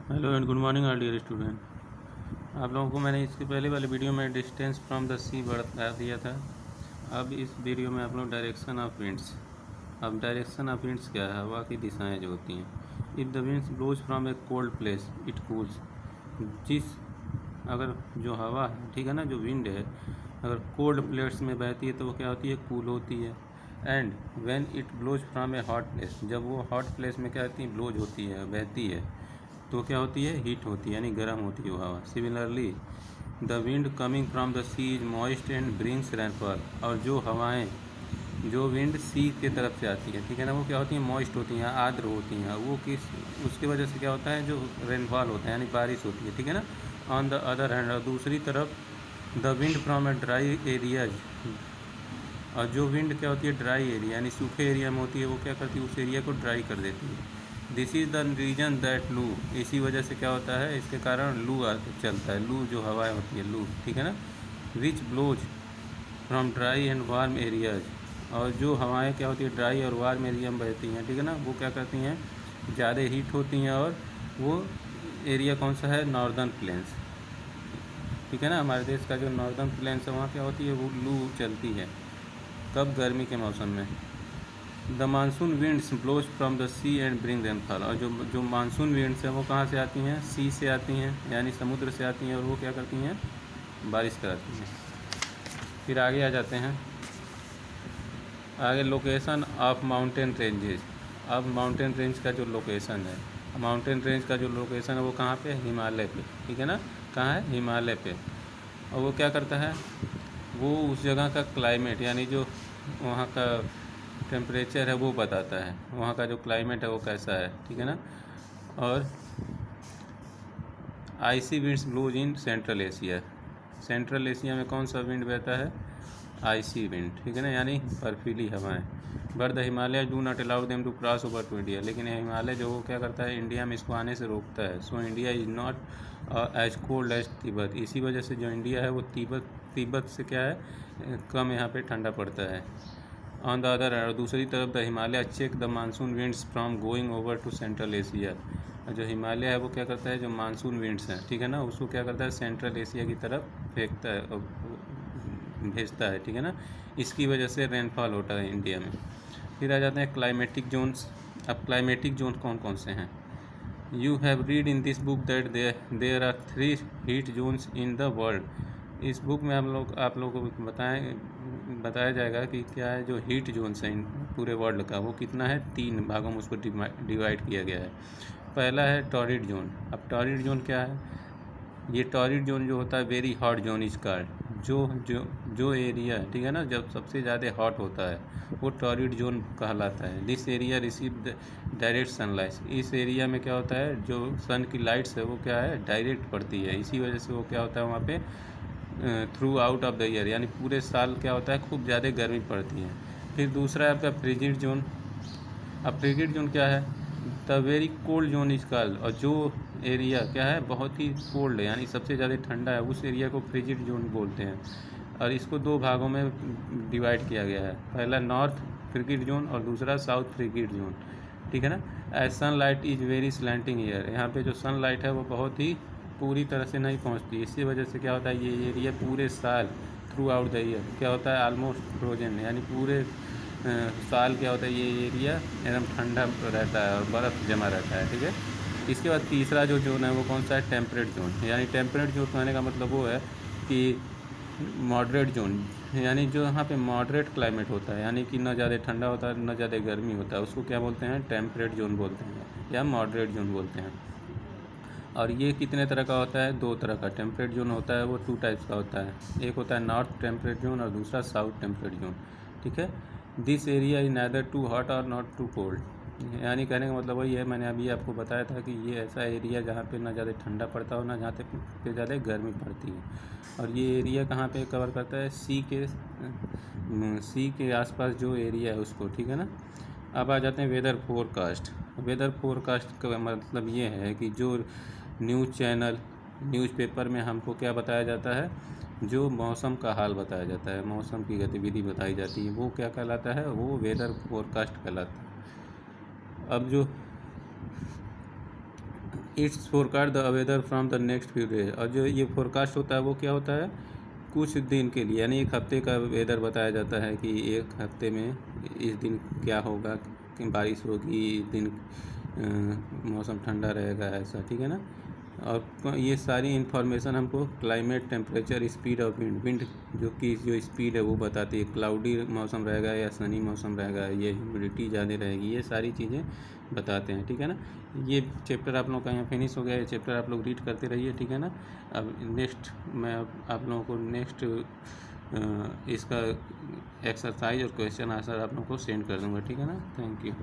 Hello and good morning all dear student. आप लोगों को मैंने इसके पहले वाले वीडियो में डिस्टेंस फ्रॉम द सी बता दिया था। अब इस वीडियो में आप लोग डायरेक्शन ऑफ विंड्स। अब डायरेक्शन ऑफ विंड्स क्या है? हवा की दिशाएं जो होती हैं। If the winds blows from a cold place it cools. जिस अगर जो हवा है, ठीक है ना, जो विंड है, अगर कोल्ड प्लेट्स में बहती है तो वो क्या होती है? कूल होती है। And when it blows from a hot place, जब वो हॉट प्लेस में क्या होती है? ब्लोज होती है, बहती है, तो क्या होती है? हीट होती है, यानी गर्म होती है वो हवा। Similarly the wind coming from the sea is moist and brings rainfall. और जो हवाएं, जो विंड सी के तरफ से आती है, ठीक है ना, वो क्या होती हैं? मॉइस्ट होती हैं, आर्द्र होती हैं। वो किस उसकी वजह से क्या होता है? जो रेनफॉल होता है, यानी बारिश होती है, ठीक है ना। ऑन द अदर हैंड, और दूसरी तरफ the wind from a dry areas, और जो विंड क्या होती है? ड्राई एरिया, यानी सूखे एरिया में होती है, वो क्या करती है? उस एरिया को ड्राई कर देती है। This is the reason that लू, इसी वजह से क्या होता है? इसके कारण लू चलता है। लू जो हवाएं होती है, लू, ठीक है ना, which blows from dry and warm areas. और जो हवाएं क्या होती है? ड्राई और वार्म एरिया में बहती हैं, ठीक है ना, वो क्या करती हैं? ज़्यादा हीट होती हैं। और वो एरिया कौन सा है? नॉर्दर्न प्लेन्स, ठीक है ना। हमारे देश का जो नॉर्दर्न प्लेन्स है, वहाँ क्या होती है? वो लू चलती है। कब? गर्मी के मौसम में। The monsoon winds blows from the sea and bring rainfall. और जो जो मानसून विंड्स हैं वो कहाँ से आती हैं? सी से आती हैं, यानी समुद्र से आती हैं, और वो क्या करती हैं? बारिश कराती हैं। फिर आगे आ जाते हैं। आगे लोकेशन ऑफ माउंटेन रेंजेस। अब माउंटेन रेंज का जो लोकेशन है, माउंटेन रेंज का जो लोकेशन है वो कहाँ पे? हिमालय पे, ठीक है ना। कहाँ है? हिमालय पे। और वो क्या करता है? वो उस जगह का क्लाइमेट, यानी जो वहाँ का टेम्परेचर है वो बताता है। वहाँ का जो क्लाइमेट है वो कैसा है, ठीक है ना। और icy winds blows in central Asia. Central Asia में कौन सा विंड बहता है? आईसी विंड, ठीक है ना, यानी बर्फीली हवाएं। But the Himalaya do not allow them to cross over to India. लेकिन हिमालय जो वो क्या करता है? इंडिया में इसको आने से रोकता है। So India is not as cold as Tibet. इसी वजह से जो इंडिया है वो तिब्बत से क्या है? कम यहाँ पे ठंडा पड़ता है। ऑन द अदर, और दूसरी तरफ the Himalaya check the monsoon winds from going over to Central Asia. जो हिमालय है वो क्या करता है? जो मानसून विंड्स हैं, ठीक है ना, उसको क्या करता है? सेंट्रल एशिया की तरफ फेंकता है और भेजता है, ठीक है ना। इसकी वजह से रेनफॉल होता है इंडिया में। फिर आ जाते हैं क्लाइमेटिक जोन्स। अब क्लाइमेटिक जोन कौन कौन से हैं? You have read in this book that there are 3 heat zones in the world. इस बुक में आप लोगों को बताया जाएगा कि क्या है जो हीट जोन्स हैं पूरे वर्ल्ड का, वो कितना है? 3 भागों में उसको डिवाइड किया गया है। पहला है टॉरिड जोन। अब टॉरिड जोन क्या है? ये टॉरिड जोन जो होता है, very hot zone is called. जो जो जो एरिया, ठीक है ना, जब सबसे ज़्यादा हॉट होता है वो टॉरिड जोन कहलाता है। This area receive direct sunlight. इस एरिया में क्या होता है? जो सन की लाइट्स है वो क्या है? डायरेक्ट पड़ती है। इसी वजह से वो क्या होता है? वहाँ पे through out of the year, यानी पूरे साल क्या होता है? खूब ज़्यादा गर्मी पड़ती है। फिर दूसरा है आपका फ्रिजिड जोन। अब फ्रिजिड जोन क्या है? The very cold zone is called. और जो एरिया क्या है? बहुत ही कोल्ड है, यानी सबसे ज़्यादा ठंडा है, उस एरिया को फ्रिजिड जोन बोलते हैं। और इसको 2 भागों में डिवाइड किया गया है। पहला नॉर्थ फ्रिजिड जोन और दूसरा साउथ फ्रिजिड जोन, ठीक है ना। As sunlight is very slanting here. यहाँ पे जो सन लाइट है वो बहुत ही पूरी तरह से नहीं पहुँचती। इसी वजह से क्या होता है? ये एरिया पूरे साल थ्रू आउट द ईयर क्या होता है? ऑलमोस्ट फ्रोजन, यानी पूरे साल क्या होता है? ये एरिया एकदम ठंडा रहता है और बर्फ़ जमा रहता है, ठीक है। इसके बाद तीसरा जो जोन है वो कौन सा है? Temperate zone. यानी टेम्परेट जोन कहने का मतलब वो है कि मॉडरेट जोन, यानी जो यहाँ पे मॉडरेट क्लाइमेट होता है, यानी कि न ज़्यादा ठंडा होता है न ज़्यादा गर्मी होता है, उसको क्या बोलते हैं? टेम्परेट जोन बोलते हैं या मॉडरेट जोन बोलते हैं। और ये कितने तरह का होता है? 2 तरह का टेम्परेट जोन होता है। वो 2 टाइप्स का होता है। एक होता है नॉर्थ टेम्परेट जोन और दूसरा साउथ टेम्परेट जोन, ठीक है। This area is neither too hot और नॉट टू कोल्ड। यानी कहने का मतलब वही है, मैंने अभी आपको बताया था कि ये ऐसा एरिया जहाँ पे ना ज़्यादा ठंडा पड़ता हो ना जहाँ पे ज़्यादा गर्मी पड़ती है। और ये एरिया कहाँ पे कवर करता है? सी के आसपास जो एरिया है उसको, ठीक है ना। अब आ जाते हैं वेदर फोरकास्ट। वेदर फोरकास्ट का मतलब ये है कि जो न्यूज़ चैनल, न्यूज़पेपर में हमको क्या बताया जाता है? जो मौसम का हाल बताया जाता है, मौसम की गतिविधि बताई जाती है, वो क्या कहलाता है? वो वेदर फोरकास्ट कहलाता है। अब जो it's forecast the weather from the next few days. और जो ये फोरकास्ट होता है वो क्या होता है, कुछ दिन के लिए, यानी एक हफ्ते का वेदर बताया जाता है कि एक हफ्ते में इस दिन क्या होगा, कि बारिश होगी, इस दिन मौसम ठंडा रहेगा, ऐसा, ठीक है ना। और ये सारी इन्फॉर्मेशन हमको climate, temperature, speed of wind, wind जो स्पीड है वो बताती है, क्लाउडी मौसम रहेगा या सनी मौसम रहेगा, ये ह्यूमिडिटी ज़्यादा रहेगी, ये सारी चीज़ें बताते हैं, ठीक है ना। ये चैप्टर आप लोगों का यहाँ फिनिश हो गया। ये चैप्टर आप लोग रीड करते रहिए, ठीक है ना। अब नेक्स्ट मैं आप लोगों को नेक्स्ट इसका एक्सरसाइज और क्वेश्चन आंसर आप लोगों को सेंड कर दूँगा, ठीक है ना। Thank you.